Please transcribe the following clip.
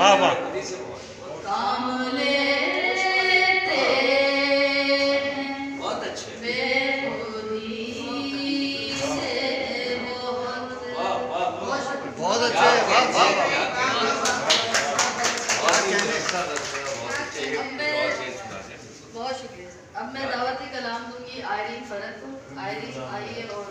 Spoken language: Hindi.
वाह वाह। काम लेते बहुत अच्छे। बेखुदी से बहुत अच्छे, वाह वाह वाह। बहुत शुक्रिया सर। अब मैं दावती कलाम दूंगी आयरीन फरत को। आयरीन आइए और